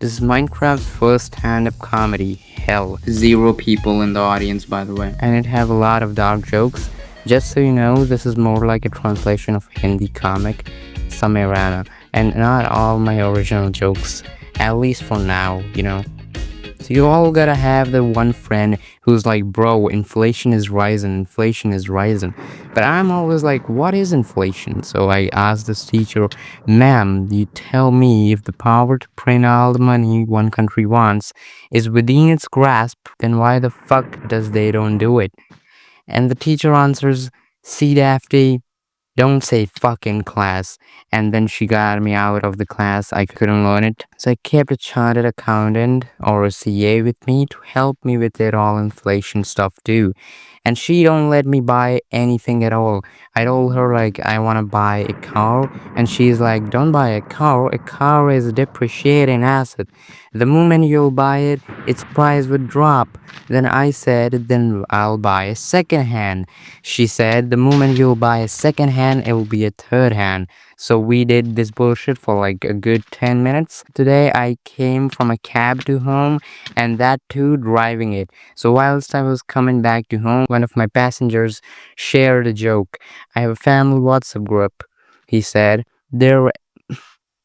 This is Minecraft's first stand-up comedy, Hell. Zero people in the audience, by the way. And it have a lot of dark jokes. Just so you know, this is more like a translation of Hindi comic, Samirana, and not all my original jokes. At least for now. So you all gotta have the one friend who's like, bro, inflation is rising, inflation is rising. But I'm always like, what is inflation? So I asked this teacher, ma'am, you tell me if the power to print all the money one country wants is within its grasp, then why the fuck does they don't do it? And the teacher answers, see Daphne, don't say fuck in class. And then she got me out of the class. I couldn't learn it. So I kept a chartered accountant or a CA with me to help me with it all inflation stuff too. And she don't let me buy anything at all. I told her like I want to buy a car, and she's like, don't buy a car. A car is a depreciating asset. The moment you'll buy it, its price would drop. Then I said, then I'll buy a second hand. She said, the moment you'll buy a second hand, it will be a third hand. So we did this bullshit for like a good 10 minutes. Today I came from a cab to home, and that too driving it. So whilst I was coming back to home, one of my passengers shared a joke. I have a family WhatsApp group. He said, there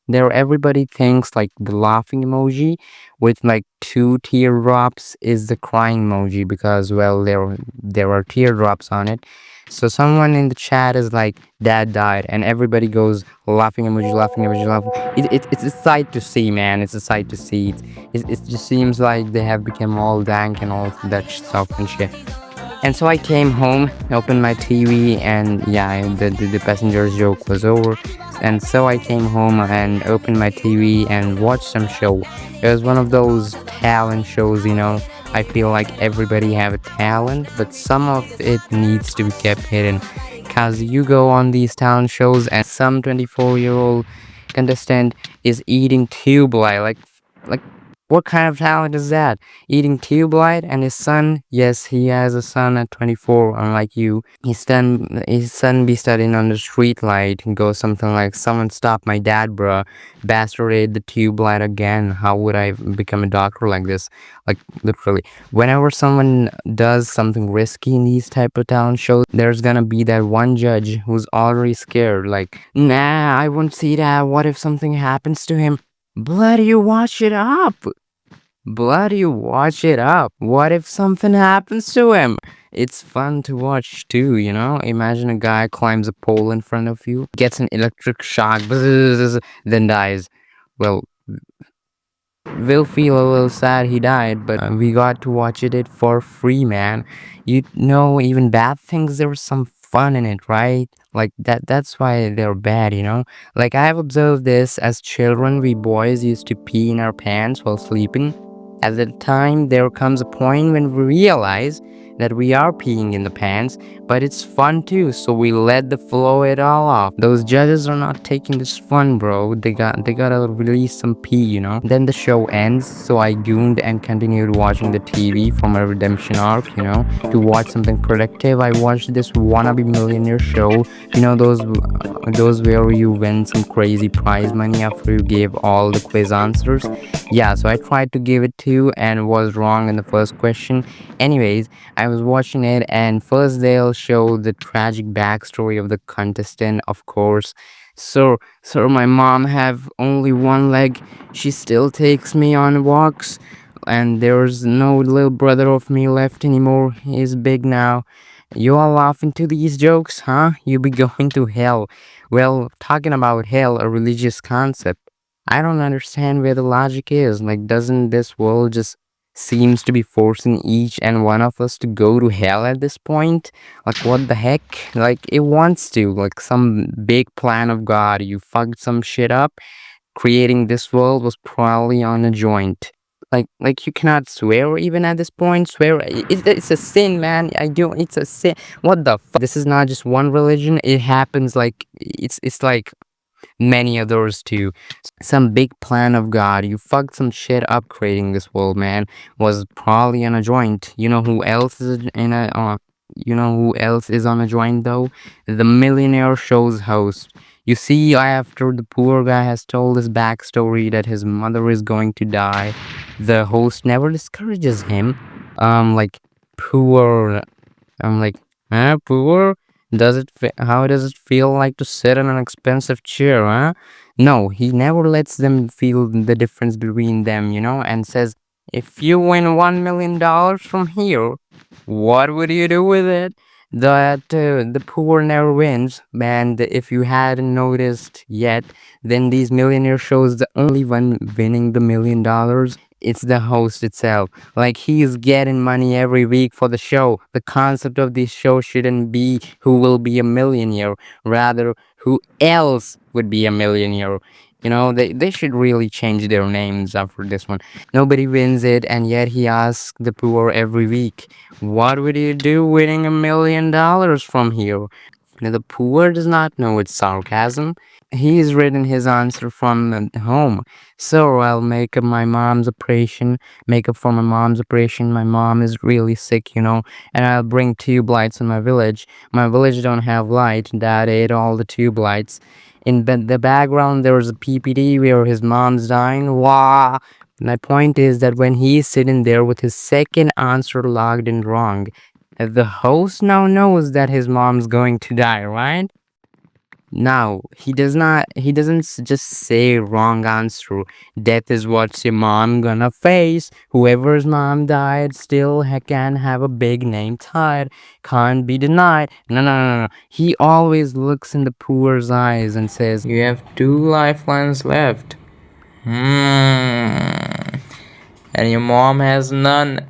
everybody thinks like the laughing emoji with like two teardrops is the crying emoji because well there are teardrops on it. So someone in the chat is like, dad died, and everybody goes laughing emoji, laughing emoji, laughing. It's a sight to see, man. It's a sight to see. It just seems like they have become all dank and all that stuff and shit. And so I came home, opened my TV, and yeah, the passenger's joke was over. And so I came home and opened my TV and watched some show. It was one of those talent shows. I feel like everybody have a talent, but some of it needs to be kept hidden. Cause you go on these talent shows and some 24-year-old contestant is eating tube like what kind of talent is that? Eating tube light, and his son, yes, he has a son at 24, unlike you. His son be studying on the street light and goes something like, someone stop my dad, bruh. Bastard ate the tube light again. How would I become a doctor like this? Like, literally. Whenever someone does something risky in these type of talent shows, there's gonna be that one judge who's already scared. Like, nah, I won't see that. What if something happens to him? Bloody watch it up. Bloody watch it up. What if something happens to him? It's fun to watch too. Imagine a guy climbs a pole in front of you, gets an electric shock, then dies. Well, we'll feel a little sad he died, but we got to watch it for free, man. Even bad things, there was some fun in it, right? Like that's why they're bad. Like I have observed this as children, we boys used to pee in our pants while sleeping. At the time, there comes a point when we realize that we are peeing in the pants, but it's fun too, so we let the flow it all off. Those judges are not taking this fun, bro. They gotta release some pee. Then the show ends, so I gooned and continued watching the TV for my redemption arc. To watch something productive, I watched this wannabe millionaire show. Those where you win some crazy prize money after you gave all the quiz answers. Yeah, so I tried to give it to and was wrong in the first question. Anyways, I was watching it, and first they'll show the tragic backstory of the contestant, of course. Sir, my mom have only one leg. She still takes me on walks, and there's no little brother of me left anymore. He's big now. You all laughing to these jokes, huh? You be going to hell. Well, talking about hell, a religious concept. I don't understand where the logic is. Like, doesn't this world just seems to be forcing each and one of us to go to hell at this point? Like, what the heck? Like, it wants to. Like, some big plan of God. You fucked some shit up. Creating this world was probably on a joint. Like you cannot swear even at this point. Swear, it's a sin, man. It's a sin. What the fuck? This is not just one religion. It happens like it's like many others too. Some big plan of God. You fucked some shit up creating this world, man. Was probably on a joint. You know who else is in a you know who else is on a joint though? The millionaire show's host. You see, after the poor guy has told his backstory that his mother is going to die, the host never discourages him. Like, poor I'm like, poor? How does it feel like to sit in an expensive chair, huh? No, he never lets them feel the difference between them, and says, if you win $1 million from here, what would you do with it? That the poor never wins, and if you hadn't noticed yet, then these millionaire shows the only one winning the $1 million. It's the host itself. Like, he's getting money every week for the show. The concept of this show shouldn't be who will be a millionaire, rather who else would be a millionaire. They should really change their names after this one. Nobody wins it, and yet he asks the poor every week, what would you do winning $1 million from here? The poor does not know it's sarcasm. He's written his answer from home. So I'll make up my mom's operation, make up for my mom's operation. My mom is really sick, and I'll bring tube lights in my village. My village don't have light. Dad ate all the tube lights. In the background, there was a PPD where his mom's dying. Wah! My point is that when he's sitting there with his second answer logged in wrong, the host now knows that his mom's going to die, right? Now, he doesn't just say wrong answer. Death is what your mom gonna face. Whoever's mom died still can have a big name tag. Can't be denied. No, no, no, no. He always looks in the poor's eyes and says, you have two lifelines left. And your mom has none.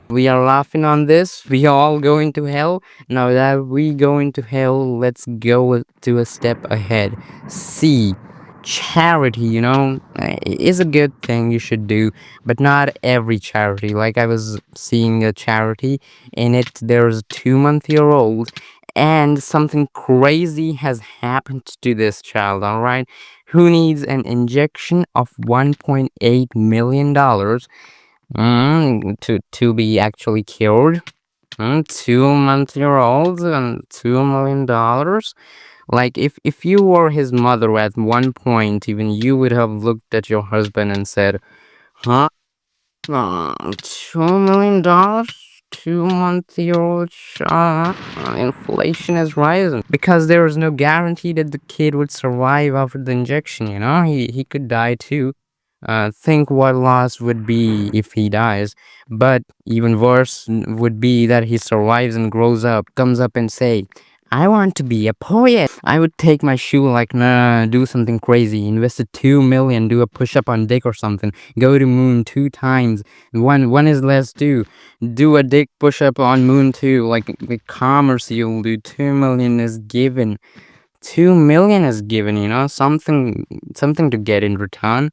We are laughing on this. We all going to hell. Now that we go into hell, let's go to a step ahead. See, charity, is a good thing you should do, but not every charity. Like, I was seeing a charity, in it there's a 2-month-old, and something crazy has happened to this child, alright? Who needs an injection of $1.8 million to be actually cured. 2-month-old and $2 million. Like, if you were his mother at one point, even you would have looked at your husband and said, huh? $2 million? 2-month-old child. Inflation is rising because there is no guarantee that the kid would survive after the injection. He could die too. Think what loss would be if he dies. But even worse would be that he survives and grows up, comes up and say, I want to be a poet. I would take my shoe like, nah, do something crazy. Invest a 2 million, do a push-up on dick or something. Go to moon 2 times. One is less too. Do a dick push-up on moon 2. Like commerce you'll do. 2 million is given. 2 million is given, something to get in return.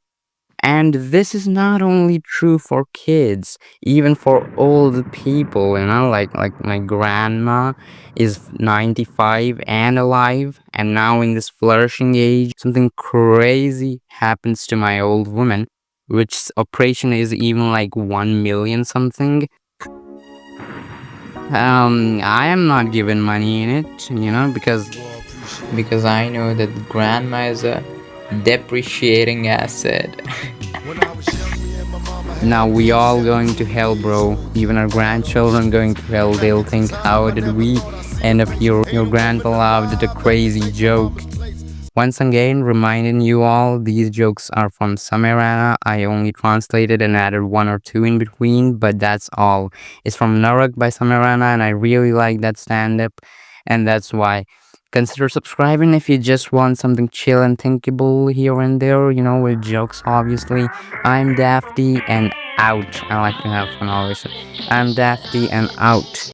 And this is not only true for kids, even for old people, like my grandma is 95 and alive, and now in this flourishing age, something crazy happens to my old woman, which operation is even like 1 million something. I am not giving money in it, because I know that grandma is a depreciating asset. Now we all going to hell, bro. Even our grandchildren going to hell. They'll think, how did we end up here? Your grandpa laughed at a crazy joke. Once again, reminding you all, these jokes are from Samirana. I only translated and added one or two in between, but that's all. It's from Naruk by Samirana, and I really like that stand-up, and that's why. Consider subscribing if you just want something chill and thinkable here and there, with jokes, obviously. I'm Dafty, and out. I like to have fun always. I'm Dafty, and out.